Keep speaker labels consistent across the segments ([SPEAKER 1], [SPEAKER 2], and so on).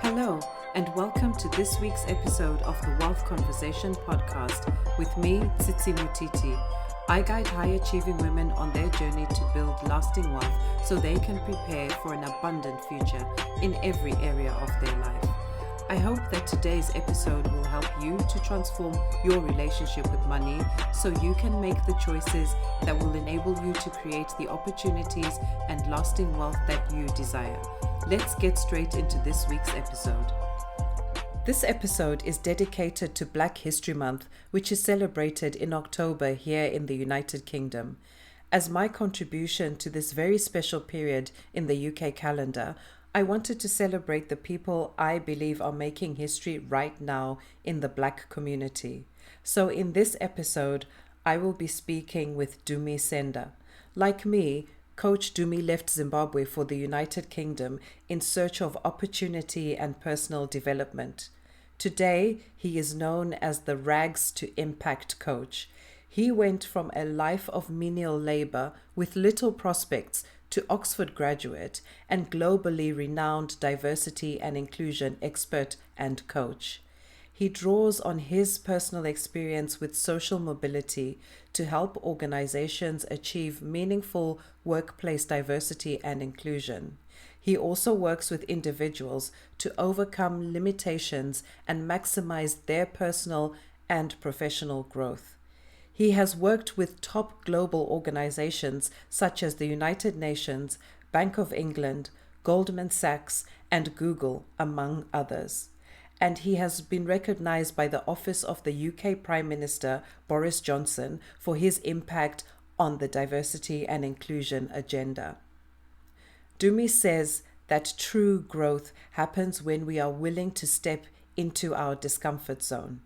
[SPEAKER 1] Hello, and welcome to this week's episode of the Wealth Conversation podcast with me, Tsitsi Mutiti. I guide high-achieving women on their journey to build lasting wealth so they can prepare for an abundant future in every area of their life. I hope that today's episode will help you to transform your relationship with money so you can make the choices that will enable you to create the opportunities and lasting wealth that you desire. Let's get straight into this week's episode. This episode is dedicated to Black History Month, which is celebrated in October here in the United Kingdom. As my contribution to this very special period in the UK calendar, I wanted to celebrate the people I believe are making history right now in the Black community. So in this episode, I will be speaking with Dumi Senda. Like me, Coach Dumi left Zimbabwe for the United Kingdom in search of opportunity and personal development. Today, he is known as the Rags to Impact Coach. He went from a life of menial labor with little prospects to Oxford graduate and globally renowned diversity and inclusion expert and coach. He draws on his personal experience with social mobility to help organizations achieve meaningful workplace diversity and inclusion. He also works with individuals to overcome limitations and maximize their personal and professional growth. He has worked with top global organizations such as the United Nations, Bank of England, Goldman Sachs, and Google, among others. And he has been recognized by the Office of the UK Prime Minister, Boris Johnson, for his impact on the diversity and inclusion agenda. Dumi says that true growth happens when we are willing to step into our discomfort zone.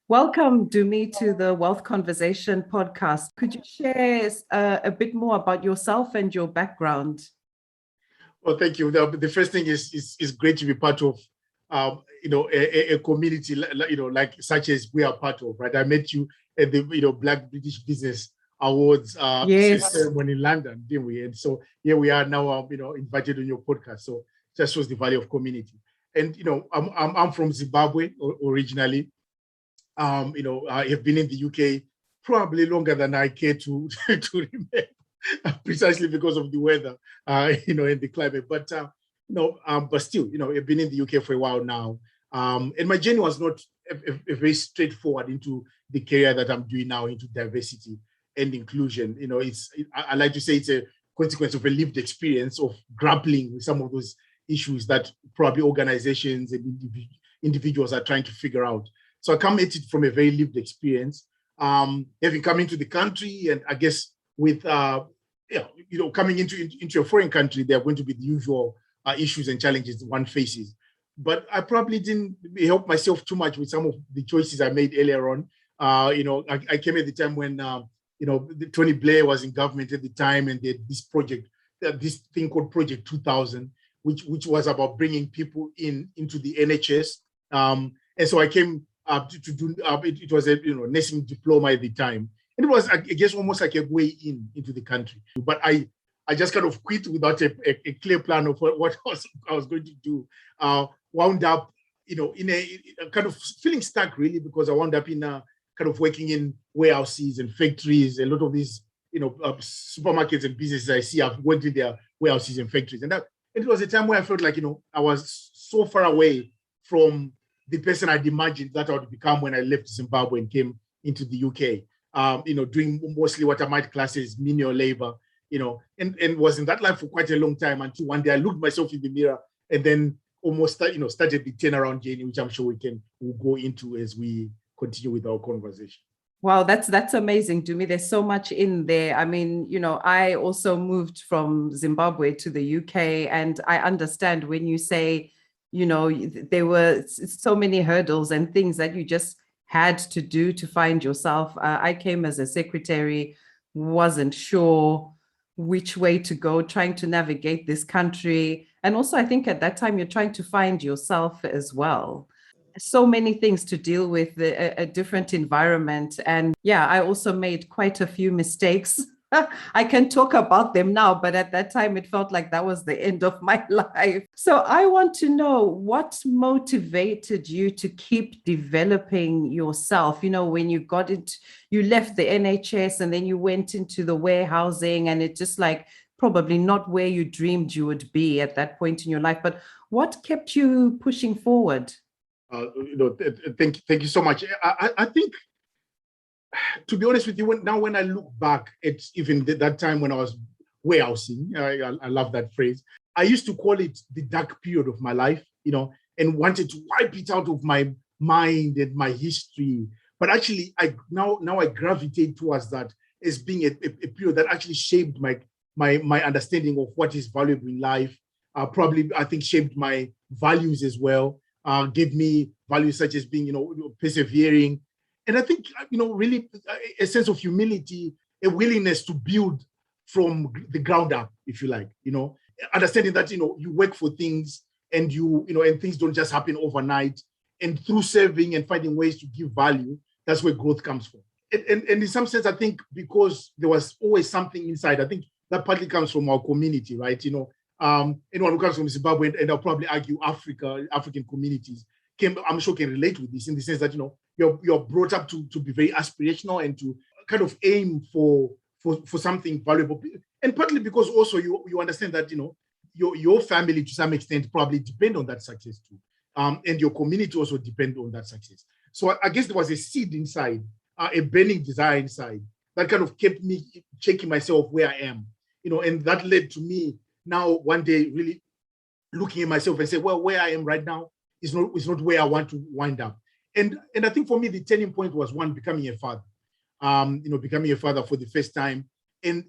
[SPEAKER 1] Welcome, Dumi, to the Wealth Conversation podcast. Could you share a bit more about yourself and your background?
[SPEAKER 2] Well, thank you. The first thing is great to be part of, a community, like such as we are part of, right? I met you at the, Black British Business Awards ceremony in London, didn't we? And so here we are now, invited on your podcast. So that shows the value of community. And I'm from Zimbabwe originally. I have been in the UK probably longer than I care to remember. Precisely because of the weather, and the climate. But still, I've been in the UK for a while now. And my journey was not a very straightforward into the career that I'm doing now, into diversity and inclusion. I like to say it's a consequence of a lived experience of grappling with some of those issues that probably organizations and individuals are trying to figure out. So I come at it from a very lived experience, having come into the country, and I guess with coming into a foreign country, there are going to be the usual issues and challenges one faces. But I probably didn't help myself too much with some of the choices I made earlier on. I came at the time when Tony Blair was in government at the time, and they had this project, this thing called Project 2000, which was about bringing people into the NHS. And so I came to do it was a nursing diploma at the time. And it was, I guess, almost like a way into the country. But I just kind of quit without a clear plan of what I was going to do. Wound up, in a kind of feeling stuck, really, because I wound up in kind of working in warehouses and factories. A lot of these, supermarkets and businesses I see, I've worked in their warehouses and factories. And it was a time where I felt like, I was so far away from the person I'd imagined that I would become when I left Zimbabwe and came into the UK. Doing mostly what I might class as menial labor, and was in that life for quite a long time until one day I looked myself in the mirror and then almost, started the turnaround journey, which I'm sure we'll go into as we continue with our conversation.
[SPEAKER 1] Wow, that's amazing, Dumi. There's so much in there. I mean, I also moved from Zimbabwe to the UK, and I understand when you say, there were so many hurdles and things that you just had to do to find yourself. I came as a secretary, wasn't sure which way to go, trying to navigate this country. And also, I think at that time, you're trying to find yourself as well. So many things to deal with, a different environment. And yeah, I also made quite a few mistakes I can talk about them now, but at that time it felt like that was the end of my life. So I want to know what motivated you to keep developing yourself. When you got into, you left the NHS and then you went into the warehousing, and it just like probably not where you dreamed you would be at that point in your life. But what kept you pushing forward?
[SPEAKER 2] Thank you so much. I think, to be honest with you, when I look back at even that time when I was warehousing, I love that phrase. I used to call it the dark period of my life, and wanted to wipe it out of my mind and my history. But actually, I now I gravitate towards that as being a period that actually shaped my understanding of what is valuable in life. Probably, I think, shaped my values as well. Gave me values such as being, persevering. And I think, really a sense of humility, a willingness to build from the ground up, if you like, understanding that, you work for things and and things don't just happen overnight. And through serving and finding ways to give value, that's where growth comes from. And in some sense, I think because there was always something inside, I think that partly comes from our community, right? Anyone who comes from Zimbabwe, and I'll probably argue African communities, I'm sure can relate with this, in the sense that, you're brought up to be very aspirational and to kind of aim for something valuable. And partly because also you understand that, your family to some extent probably depend on that success too. And your community also depend on that success. So I guess there was a seed inside, a burning desire inside that kind of kept me checking myself where I am, and that led to me now one day really looking at myself and say, well, where I am right now is not where I want to wind up. And I think for me, the turning point was one, becoming a father, becoming a father for the first time, and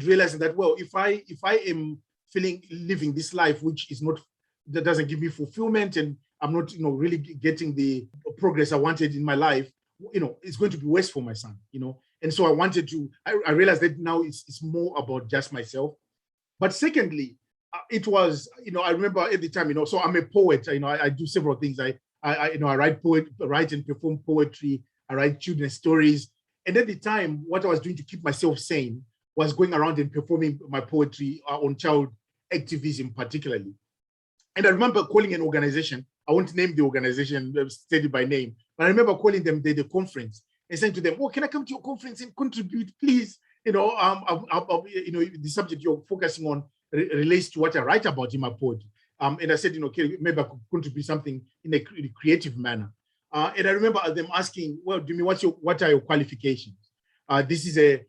[SPEAKER 2] realizing that, well, if I am living this life, that doesn't give me fulfillment, and I'm not, really getting the progress I wanted in my life, it's going to be worse for my son, And so I realized that now it's more about just myself. But secondly, it was, I remember at the time, so I'm a poet, I do several things. I write and perform poetry. I write children's stories. And at the time, what I was doing to keep myself sane was going around and performing my poetry on child activism particularly. And I remember calling an organization. I won't name the organization stated by name, but I remember calling them the conference and saying to them, "Oh, can I come to your conference and contribute, please? The subject you're focusing on relates to what I write about in my poetry." And I said, okay, maybe I could contribute something in a creative manner. And I remember them asking, "Well, Dumi, what are your qualifications? This is a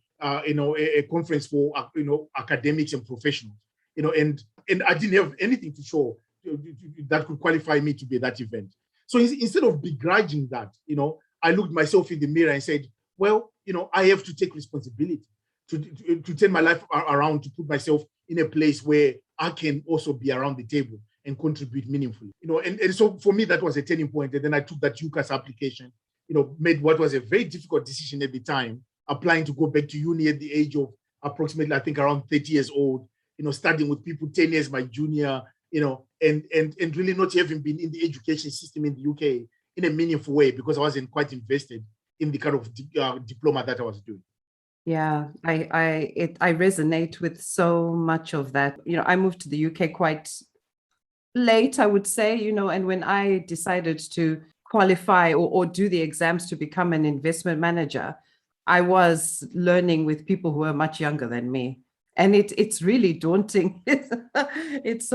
[SPEAKER 2] conference for academics and professionals, and I didn't have anything to show that could qualify me to be at that event. So instead of begrudging that, I looked myself in the mirror and said, well, I have to take responsibility to turn my life around, to put myself in a place where I can also be around the table and contribute meaningfully. And so for me, that was a turning point. And then I took that UCAS application, made what was a very difficult decision at the time, applying to go back to uni at the age of approximately, I think, around 30 years old, studying with people 10 years my junior, and really not having been in the education system in the UK in a meaningful way, because I wasn't quite invested in the kind of diploma that I was doing.
[SPEAKER 1] Yeah, I resonate with so much of that. I moved to the UK quite late, I would say, and when I decided to qualify or do the exams to become an investment manager, I was learning with people who were much younger than me. And it's really daunting. It's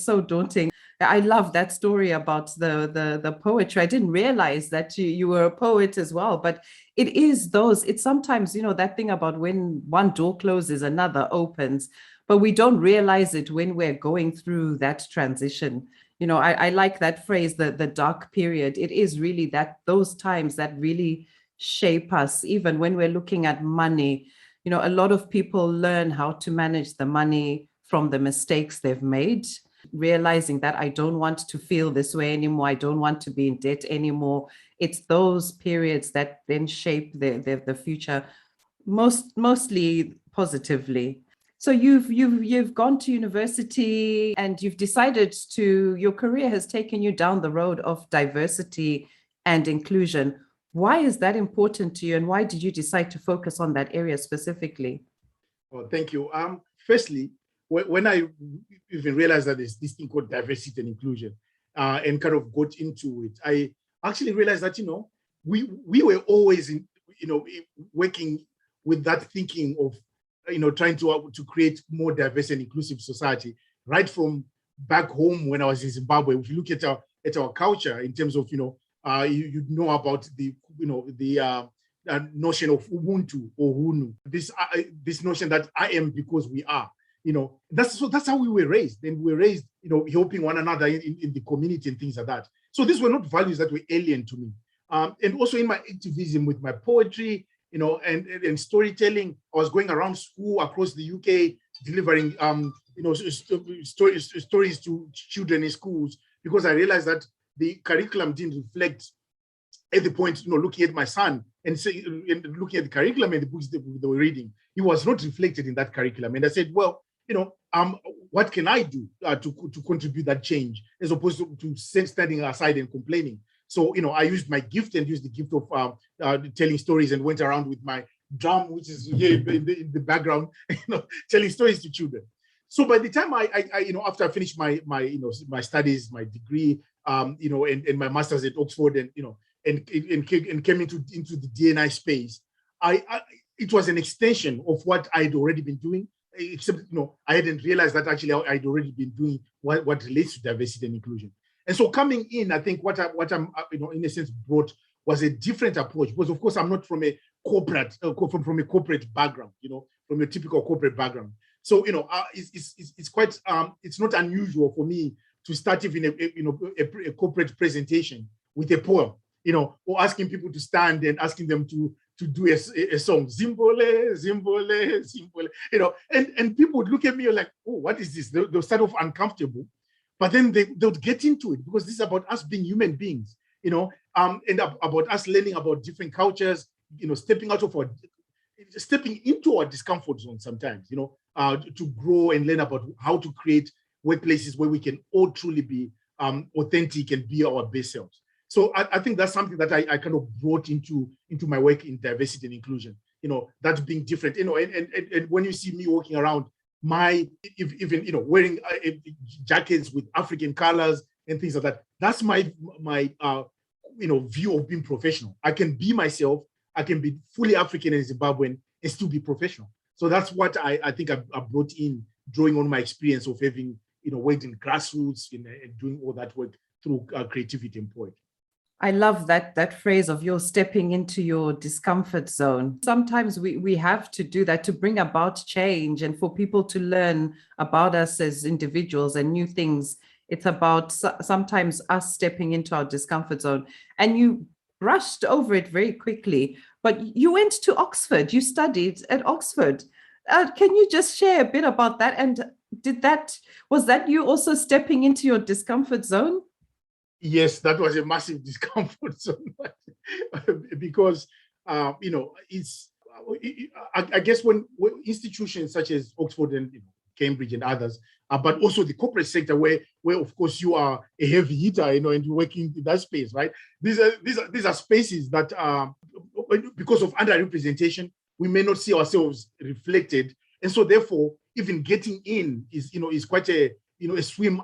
[SPEAKER 1] so daunting. I love that story about the poetry. I didn't realize that you were a poet as well, but it's sometimes, that thing about when one door closes, another opens, but we don't realize it when we're going through that transition. I like that phrase, the dark period. It is really those times that really shape us, even when we're looking at money. A lot of people learn how to manage the money from the mistakes they've made, realizing that I don't want to feel this way anymore. I don't want to be in debt anymore. It's those periods that then shape the future, mostly positively. So you've gone to university and you've decided your career has taken you down the road of diversity and inclusion. Why is that important to you, and why did you decide to focus on that area specifically?
[SPEAKER 2] Well, thank you. Firstly, when I even realized that there's this thing called diversity and inclusion, and kind of got into it, I actually realized that we were always working with that thinking of trying to create more diverse and inclusive society right from back home when I was in Zimbabwe. If you look at our culture in terms of you know about the notion of Ubuntu or Hunu, this notion that I am because we are. That's how we were raised. And we were raised, helping one another in the community and things like that. So these were not values that were alien to me. And also in my activism with my poetry, and storytelling, I was going around school across the UK delivering, stories to children in schools, because I realized that the curriculum didn't reflect at the point, looking at my son and looking at the curriculum and the books they were reading, he was not reflected in that curriculum. And I said, well, what can I do to contribute that change, as opposed to standing aside and complaining? So, I used my gift and used the gift of telling stories, and went around with my drum, which is here in the background, telling stories to children. So by the time I after I finished my studies, my degree, and my master's at Oxford, and came into the D&I space, it was an extension of what I'd already been doing, except I hadn't realized that actually I'd already been doing what relates to diversity and inclusion. And so coming in, I think what I'm in a sense brought was a different approach, because of course I'm not from a corporate from a corporate background, from a typical corporate background. So it's quite it's not unusual for me to start even a corporate presentation with a poem, or asking people to stand and asking them to do a song, Zimbole, Zimbole, Zimbole, and people would look at me like, oh, what is this? They'll start off uncomfortable, but then they'll get into it, because this is about us being human beings, and about us learning about different cultures, stepping into our discomfort zone sometimes, to grow and learn about how to create workplaces where we can all truly be authentic and be our best selves. So I think that's something that I kind of brought into my work in diversity and inclusion, that being different, and when you see me walking around, even wearing jackets with African colors and things like that, that's my view of being professional. I can be myself, I can be fully African and Zimbabwean and still be professional. So that's what I think I brought in, drawing on my experience of having worked in grassroots and doing all that work through creativity and poetry.
[SPEAKER 1] I love that phrase of your stepping into your discomfort zone. Sometimes we have to do that to bring about change and for people to learn about us as individuals and new things. It's about sometimes us stepping into our discomfort zone. And you brushed over it very quickly, but you went to Oxford, you studied at Oxford. Can you just share a bit about that? And was that you also stepping into your discomfort zone?
[SPEAKER 2] Yes, that was a massive discomfort zone, because it's I guess when institutions such as Oxford and Cambridge and others, but also the corporate sector, where of course you are a heavy hitter, and you're working in that space, right? These are spaces that because of underrepresentation, we may not see ourselves reflected, and so therefore even getting in is quite a swim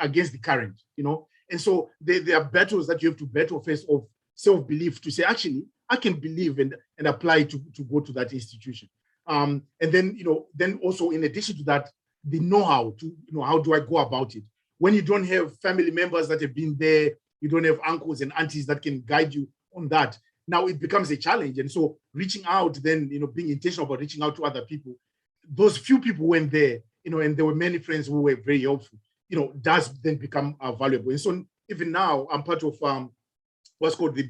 [SPEAKER 2] against the current, and so there are battles that you have to battle first of self-belief, to say, actually, I can believe and apply to go to that institution. And then, then also in addition to that, the know-how to, how do I go about it? When you don't have family members that have been there, you don't have uncles and aunties that can guide you on that. Now it becomes a challenge. And so reaching out, then, being intentional about reaching out to other people, those few people went there, and there were many friends who were very helpful, does then become valuable. And so even now I'm part of what's called the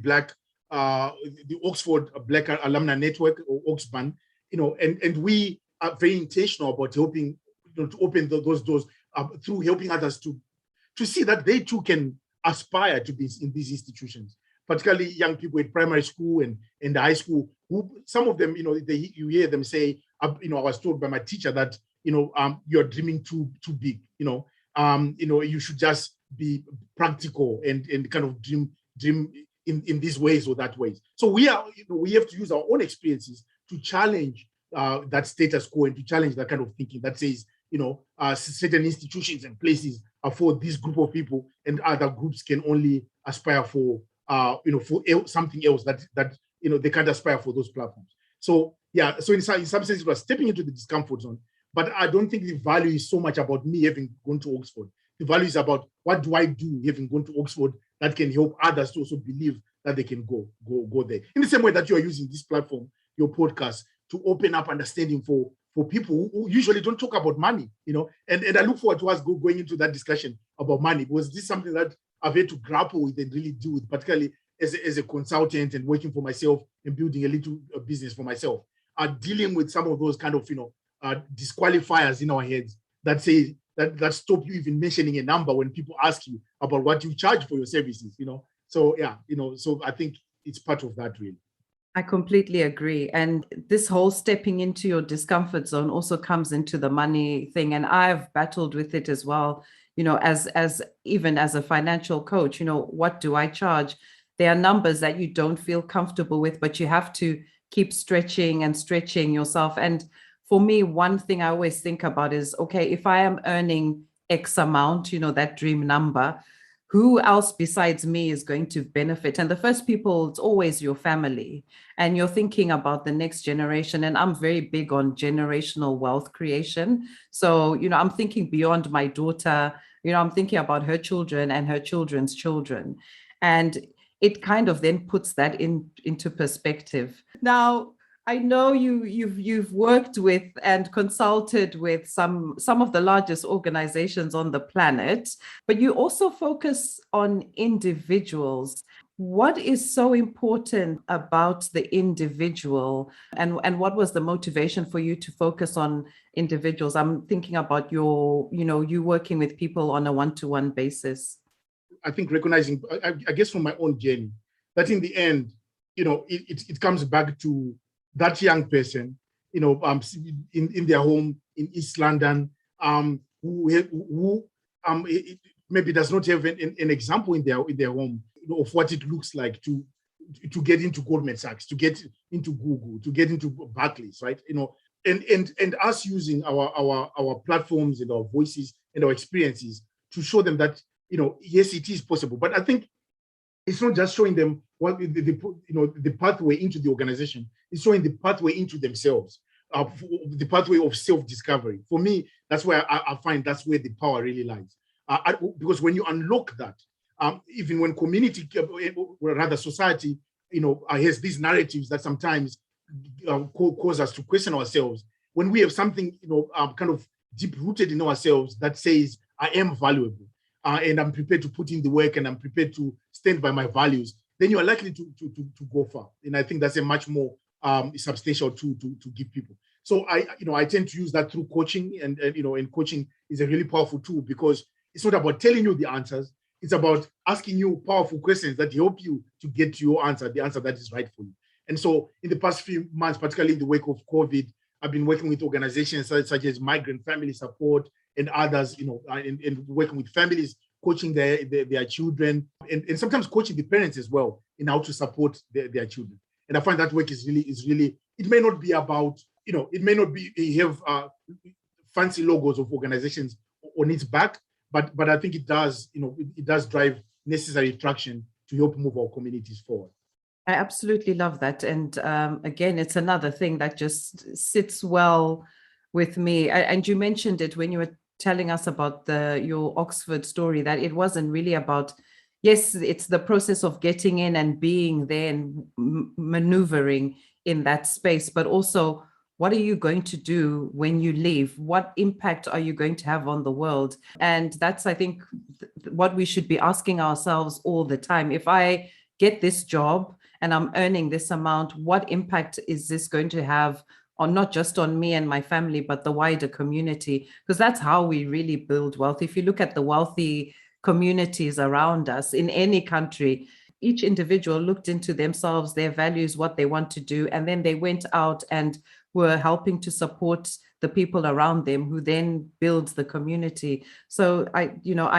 [SPEAKER 2] Oxford Black Alumni Network, or Oxban, and we are very intentional about helping to open those doors through helping others to see that they too can aspire to be in these institutions, particularly young people in primary school and high school, who some of them, you hear them say, I was told by my teacher that, you're dreaming too big, you should just be practical and kind of dream in these ways or that ways. So we have to use our own experiences to challenge that status quo and to challenge that kind of thinking that says, certain institutions and places are for this group of people and other groups can only aspire for, something else that they can't aspire for those platforms. So yeah, so in some sense it was stepping into the discomfort zone, but I don't think the value is so much about me having gone to Oxford. The value is about what do I do having gone to Oxford that can help others to also believe that they can go there. In the same way that you are using this platform, your podcast, to open up understanding for people who usually don't talk about money, and I look forward to us going into that discussion about money, because this is something that I've had to grapple with and really deal with, particularly as a consultant and working for myself and building a little business for myself, dealing with some of those kind of, disqualifiers in our heads that say that stop you even mentioning a number when people ask you about what you charge for your services, So yeah, so I think it's part of that really.
[SPEAKER 1] I completely agree. And this whole stepping into your discomfort zone also comes into the money thing. And I've battled with it as well, as even as a financial coach, what do I charge? There are numbers that you don't feel comfortable with, but you have to keep stretching and stretching yourself. And for me, one thing I always think about is, okay, if I am earning X amount, that dream number, who else besides me is going to benefit? And the first people, it's always your family. And you're thinking about the next generation. And I'm very big on generational wealth creation. So, I'm thinking beyond my daughter, I'm thinking about her children and her children's children. And it kind of then puts that into perspective. Now, I know you've worked with and consulted with some of the largest organizations on the planet, but you also focus on individuals. What is so important about the individual, and what was the motivation for you to focus on individuals? I'm thinking about you working with people on a one-to-one basis.
[SPEAKER 2] I think recognizing, I guess from my own journey, that in the end, it comes back to that young person, in their home in East London, who maybe does not have an example in their home of what it looks like to get into Goldman Sachs, to get into Google, to get into Barclays, right? And us using our platforms and our voices and our experiences to show them that, yes, it is possible. But I think it's not just showing them what the pathway into the organization. It's showing the pathway into themselves, the pathway of self-discovery. For me, that's where I find that's where the power really lies. Because when you unlock that, even when community, or rather society, has these narratives that sometimes cause us to question ourselves. When we have something, kind of deep-rooted in ourselves that says, I am valuable, and I'm prepared to put in the work, and I'm prepared to stand by my values, then you are likely to go far. And I think that's a much more substantial tool to give people. So I tend to use that through coaching, and coaching is a really powerful tool, because it's not about telling you the answers. It's about asking you powerful questions that help you to get to your answer, the answer that is right for you. And so in the past few months, particularly in the wake of COVID, I've been working with organizations such as Migrant Family Support and others, and working with families, coaching their children, and sometimes coaching the parents as well in how to support their children. And I find that work is really, it may not be about, it may not be, have fancy logos of organizations on its back, but I think it does, it does drive necessary traction to help move our communities forward.
[SPEAKER 1] I absolutely love that. And again, it's another thing that just sits well with me. And you mentioned it when you were telling us about your Oxford story, that it wasn't really about, yes, it's the process of getting in and being there and maneuvering in that space, but also, what are you going to do when you leave? What impact are you going to have on the world? And that's, I think, what we should be asking ourselves all the time. If I get this job and I'm earning this amount, what impact is this going to have on not just on me and my family, but the wider community? Because that's how we really build wealth. If you look at the wealthy communities around us in any country, each individual looked into themselves, their values, what they want to do, and then they went out and were helping to support the people around them, who then builds the community. So I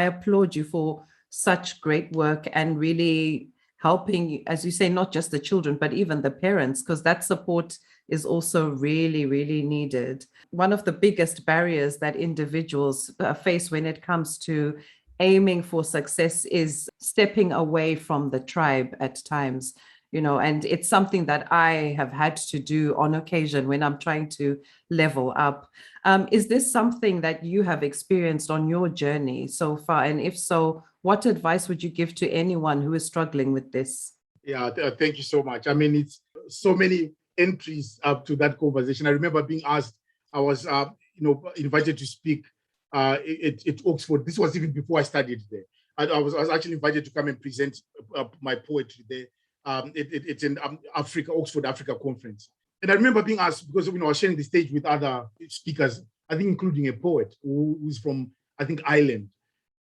[SPEAKER 1] applaud you for such great work and really helping, as you say, not just the children, but even the parents, because that support is also really, really needed. One of the biggest barriers that individuals face when it comes to aiming for success is stepping away from the tribe at times, and it's something that I have had to do on occasion when I'm trying to level up. Is this something that you have experienced on your journey so far? And if so, what advice would you give to anyone who is struggling with this?
[SPEAKER 2] Yeah, thank you so much. I mean, it's so many entries up to that conversation. I remember being asked, I was, invited to speak at Oxford. This was even before I studied there. I was actually invited to come and present my poetry there. It's in Africa, Oxford Africa Conference. And I remember being asked, because I was sharing the stage with other speakers, I think including a poet who's from, I think, Ireland.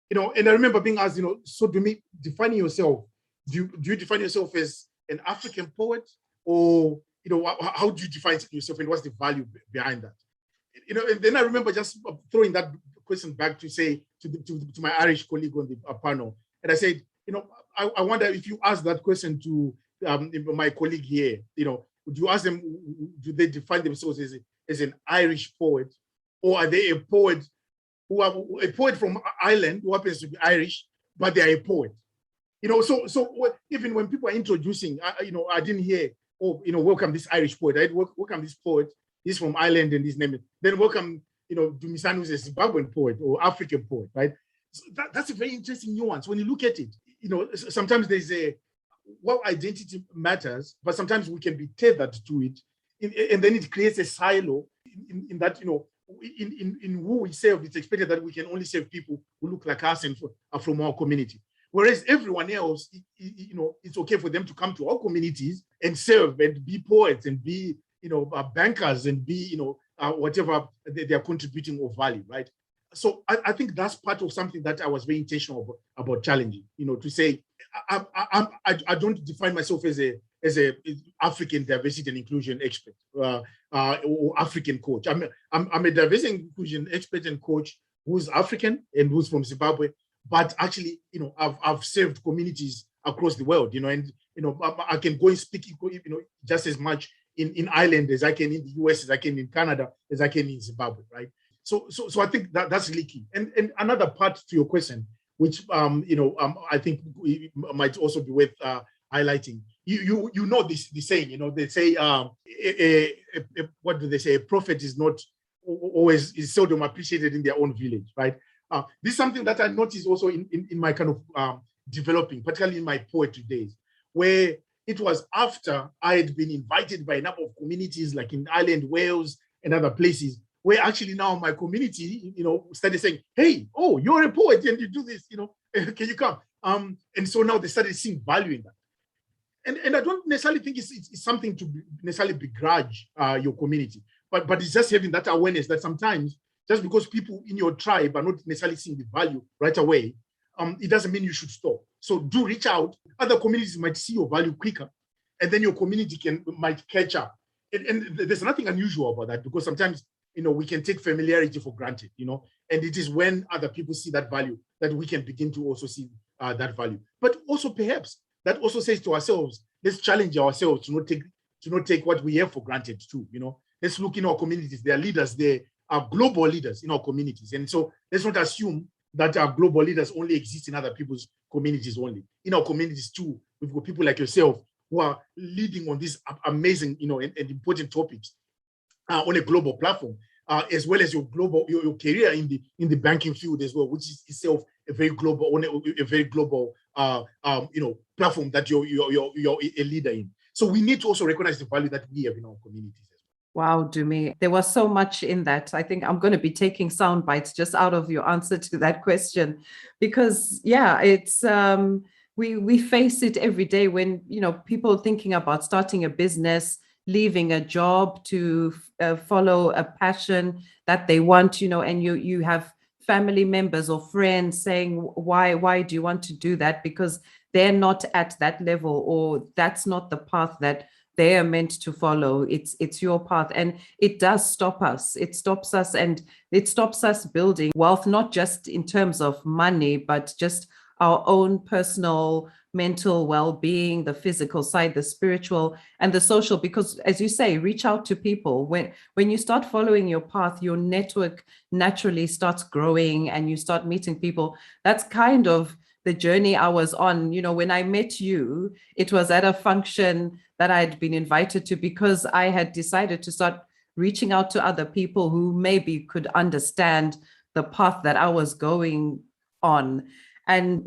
[SPEAKER 2] And I remember being asked, so Dumi, defining yourself, do you define yourself as an African poet, or how do you define yourself, and what's the value behind that? And then I remember just throwing that question back to say to my Irish colleague on the panel, and I said, I wonder if you ask that question to my colleague here, would you ask them, do they define themselves as an Irish poet, or are they a poet from Ireland who happens to be Irish, but they are a poet? So even when people are introducing, I didn't hear, welcome this Irish poet, right? Welcome this poet, he's from Ireland and his name is, then welcome, Dumi Senda, who's a Zimbabwean poet or African poet, right? So that's a very interesting nuance. When you look at it, sometimes there's well, identity matters, but sometimes we can be tethered to it. And then it creates a silo in that, in who we serve, it's expected that we can only serve people who look like us and are from our community. Whereas everyone else, it's okay for them to come to our communities and serve and be poets and be, bankers and be, whatever they are contributing of value, right? So I think that's part of something that I was very intentional about challenging, to say, I don't define myself as a African diversity and inclusion expert or African coach. I'm a diversity and inclusion expert and coach who's African and who's from Zimbabwe, but actually, I've served communities across the world, and I can go and speak, just as much in Ireland as I can in the US, as I can in Canada, as I can in Zimbabwe, right? So I think that's really key. And another part to your question, which I think might also be worth highlighting. The saying, they say, what do they say? A prophet is seldom appreciated in their own village, right? This is something that I noticed also in my kind of developing, particularly in my poetry days, where it was after I had been invited by a number of communities like in Ireland, Wales, and other places, where actually now my community, started saying, hey, oh, you're a poet and you do this, can you come? And so now they started seeing value in that. And I don't necessarily think it's something to necessarily begrudge your community, but it's just having that awareness that sometimes just because people in your tribe are not necessarily seeing the value right away, it doesn't mean you should stop. So do reach out. Other communities might see your value quicker, and then your community might catch up. And there's nothing unusual about that, because sometimes we can take familiarity for granted, and it is when other people see that value that we can begin to also see that value. But also perhaps that also says to ourselves, let's challenge ourselves to not take what we have for granted too. Let's look in our communities. There are leaders, there are global leaders in our communities. And so let's not assume that our global leaders only exist in other people's communities only. In our communities too, we've got people like yourself who are leading on these amazing, and important topics on a global platform, as well as your career in the banking field as well, which is itself a very global platform that you're a leader in. So we need to also recognize the value that we have in our communities.
[SPEAKER 1] Wow, Dumi, there was so much in that. I think I'm going to be taking sound bites just out of your answer to that question, because it's we face it every day when people thinking about starting a business, leaving a job to follow a passion that they want, and you have family members or friends saying, why do you want to do that? Because they're not at that level, or that's not the path that they are meant to follow. It's your path, and it does stop us. It stops us, and it stops us building wealth, not just in terms of money, but just our own personal mental well-being, the physical side, the spiritual and the social, because as you say, reach out to people. When you start following your path, your network naturally starts growing and you start meeting people. That's kind of the journey I was on. When I met you, it was at a function that I had been invited to because I had decided to start reaching out to other people who maybe could understand the path that I was going on. And,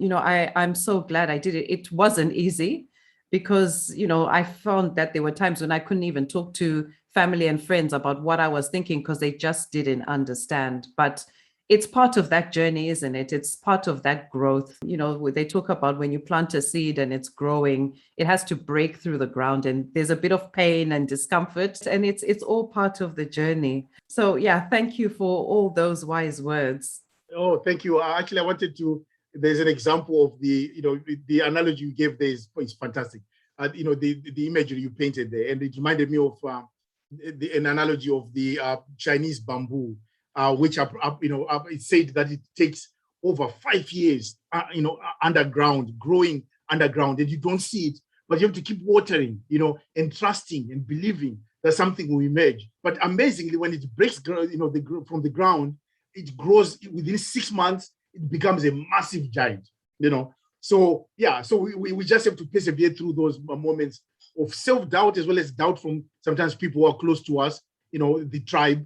[SPEAKER 1] I'm so glad I did it. It wasn't easy because, I found that there were times when I couldn't even talk to family and friends about what I was thinking because they just didn't understand. But it's part of that journey, isn't it? It's part of that growth. They talk about when you plant a seed and it's growing, it has to break through the ground and there's a bit of pain and discomfort, and it's all part of the journey. So yeah, thank you for all those wise words.
[SPEAKER 2] Oh, thank you. Actually, I wanted to, there's an example of the analogy you gave there is fantastic. The imagery you painted there, and it reminded me of an analogy of the Chinese bamboo, which it said that it takes over 5 years, underground, growing underground, and you don't see it, but you have to keep watering, and trusting and believing that something will emerge. But amazingly, when it breaks, from the ground, it grows within 6 months. It becomes a massive giant. So yeah, so we just have to persevere through those moments of self-doubt as well as doubt from sometimes people who are close to us, the tribe.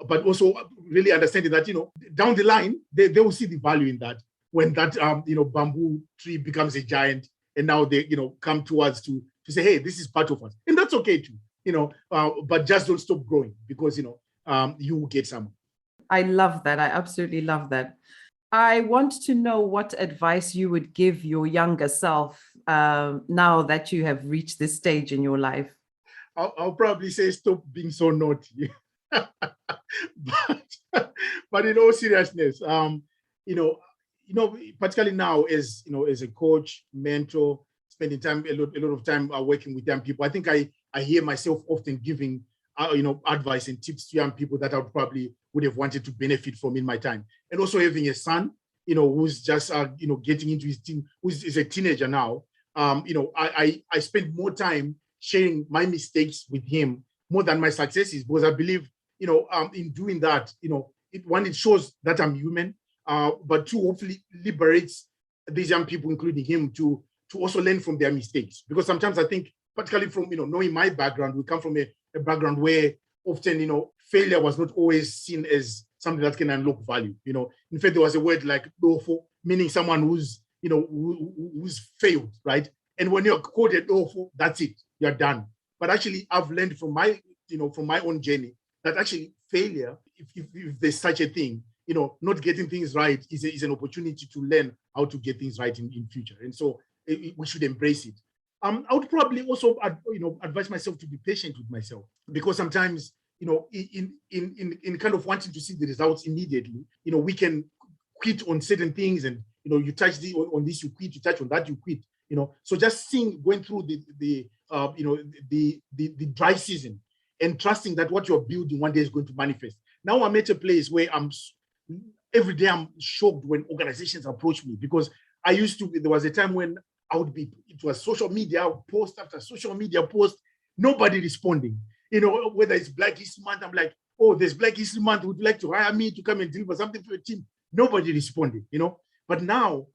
[SPEAKER 2] But also really understanding that, down the line, they will see the value in that when that, bamboo tree becomes a giant and now they, come towards to say, hey, this is part of us. And that's okay too, but just don't stop growing because, you will get some.
[SPEAKER 1] I love that. I absolutely love that. I want to know what advice you would give your younger self now that you have reached this stage in your life.
[SPEAKER 2] I'll probably say stop being so naughty. but in all seriousness, particularly now as a coach, mentor, spending time a lot of time working with young people, I think I hear myself often giving advice and tips to young people that I probably would have wanted to benefit from in my time. And also having a son, who's just getting into his teen, who's a teenager now. I spend more time sharing my mistakes with him more than my successes, because I believe in doing that, it shows that I'm human, but two, hopefully liberates these young people, including him, to also learn from their mistakes. Because sometimes I think, particularly from, knowing my background, we come from a background where often, failure was not always seen as something that can unlock value. In fact, there was a word like dofo, meaning someone who's failed, right? And when you're quoted dofo, that's it, you're done. But actually, I've learned from my own journey that actually failure, if there's such a thing, not getting things right is an opportunity to learn how to get things right in future. And so we should embrace it. I would probably also, advise myself to be patient with myself, because sometimes, in kind of wanting to see the results immediately, we can quit on certain things, and you touch on this, you quit, you touch on that, you quit. So just going through the dry season and trusting that what you're building one day is going to manifest. Now I'm at a place where every day I'm shocked when organizations approach me, because there was a time when it was social media post after social media post, nobody responding. Whether it's Black History Month, I'm like, oh, there's Black History Month, would you like to hire me to come and deliver something for your team? Nobody responded, But now,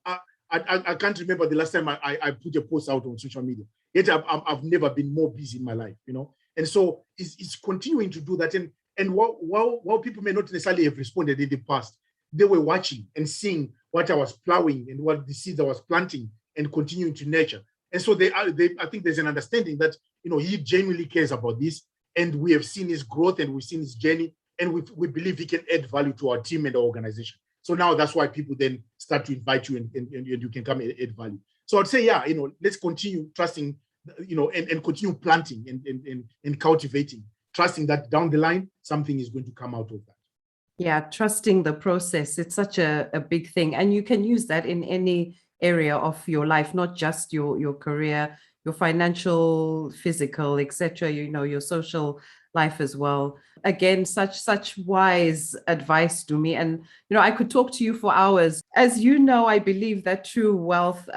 [SPEAKER 2] I can't remember the last time I put a post out on social media. Yet I've never been more busy in my life, And so it's continuing to do that. And while people may not necessarily have responded in the past, they were watching and seeing what I was plowing and what the seeds I was planting and continuing to nurture. And so I think there's an understanding that, he genuinely cares about this, and we have seen his growth and we've seen his journey, and we believe he can add value to our team and our organization. So now that's why people then start to invite you and you can come and add value. So I'd say, yeah, let's continue trusting, and continue planting and cultivating, trusting that down the line, something is going to come out of that.
[SPEAKER 1] Yeah, trusting the process. It's such a big thing. And you can use that in any area of your life, not just your career, your financial, physical, etc., your social life as well. Again, such wise advice, Dumi. And I could talk to you for hours. As you know, I believe that true wealth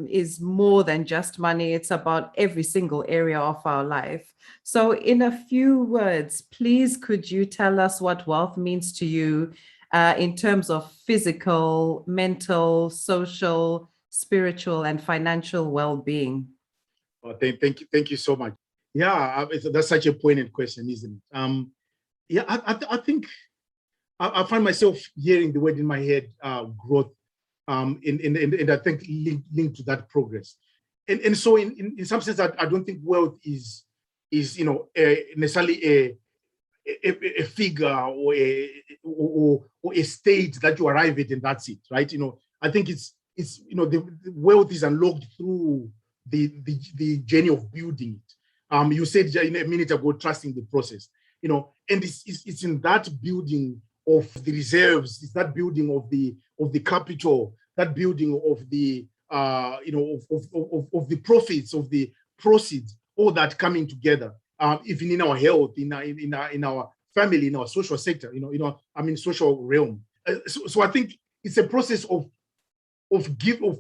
[SPEAKER 1] is more than just money. It's about every single area of our life. So in a few words, please, could you tell us what wealth means to you in terms of physical, mental, social, spiritual, and financial well-being?
[SPEAKER 2] Well, thank you so much. Yeah, that's such a poignant question, isn't it? Yeah, I think I find myself hearing the word in my head, growth, and I think linked to that progress. And so in some sense, I don't think wealth is necessarily a figure or a state that you arrive at and that's it, right? I think it's the wealth is unlocked through the journey of building it. You said a minute ago, trusting the process, and it's in that building of the reserves, it's that building of the capital, that building of the of the profits, of the proceeds, all that coming together, even in our health, in our family, in our social sector, social realm. So I think it's a process of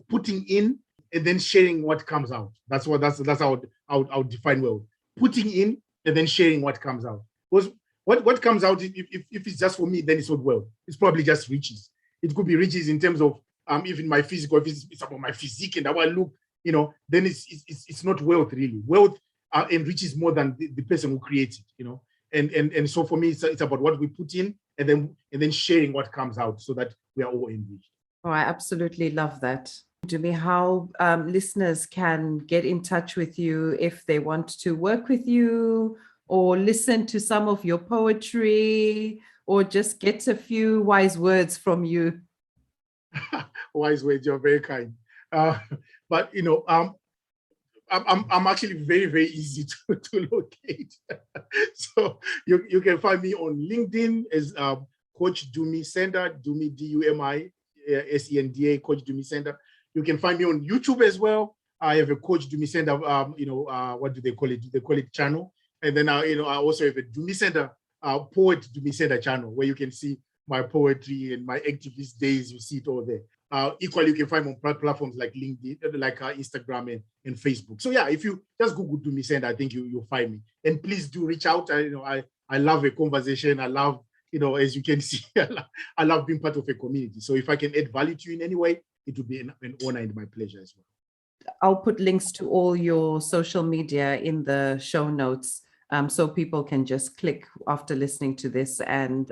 [SPEAKER 2] putting in and then sharing what comes out. That's how I would define wealth. Putting in and then sharing what comes out. Because what comes out, if it's just for me, then it's not wealth. It's probably just riches. It could be riches in terms of even my physical. If it's about my physique and how I look, then it's not wealth really. Wealth enriches more than the person who creates it. And so for me, it's about what we put in and then sharing what comes out so that we are all enriched.
[SPEAKER 1] Oh, I absolutely love that. Dumi, how listeners can get in touch with you if they want to work with you or listen to some of your poetry or just get a few wise words from you.
[SPEAKER 2] Wise words, you're very kind. But I'm actually very, very easy to locate. So you can find me on LinkedIn as Coach Dumi Senda, Dumi Dumi Senda, Coach Dumi Senda. You can find me on YouTube as well. I have a Coach Dumi Senda, what do they call it? They call it channel. And then I also have a Dumi Senda, Poet Dumi Senda channel, where you can see my poetry and my activist days. You see it all there. Equally, you can find me on platforms like LinkedIn, like Instagram and Facebook. So yeah, if you just Google Dumi Senda, I think you'll find me. And please do reach out. I love a conversation. I love, as you can see, I love being part of a community. So if I can add value to you in any way, it would be an honor and my pleasure as well.
[SPEAKER 1] I'll put links to all your social media in the show notes, so people can just click after listening to this and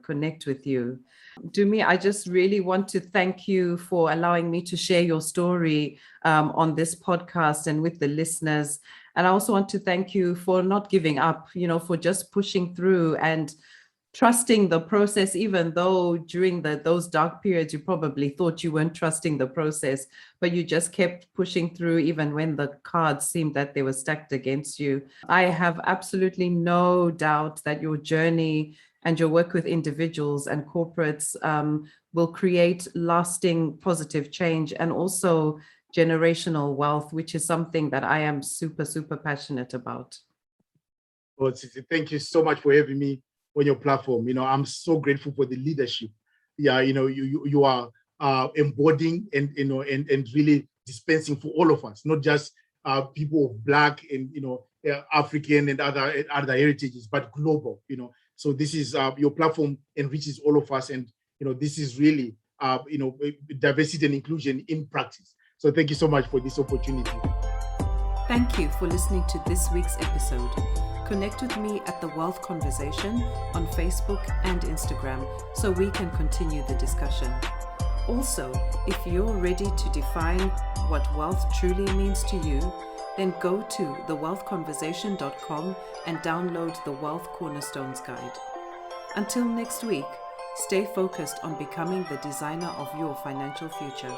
[SPEAKER 1] connect with you. Dumi, I just really want to thank you for allowing me to share your story on this podcast and with the listeners. And I also want to thank you for not giving up, for just pushing through and trusting the process, even though during those dark periods, you probably thought you weren't trusting the process, but you just kept pushing through even when the cards seemed that they were stacked against you. I have absolutely no doubt that your journey and your work with individuals and corporates will create lasting positive change and also generational wealth, which is something that I am super, super passionate about.
[SPEAKER 2] Well, thank you so much for having me on your platform. I'm so grateful for the leadership. Yeah, you are embodying and really dispensing for all of us, not just people of Black and African and other heritages, but global. So this is your platform enriches all of us, and this is really diversity and inclusion in practice. So thank you so much for this opportunity.
[SPEAKER 1] Thank you for listening to this week's episode. Connect with me at The Wealth Conversation on Facebook and Instagram so we can continue the discussion. Also, if you're ready to define what wealth truly means to you, then go to thewealthconversation.com and download the Wealth Cornerstones guide. Until next week, stay focused on becoming the designer of your financial future.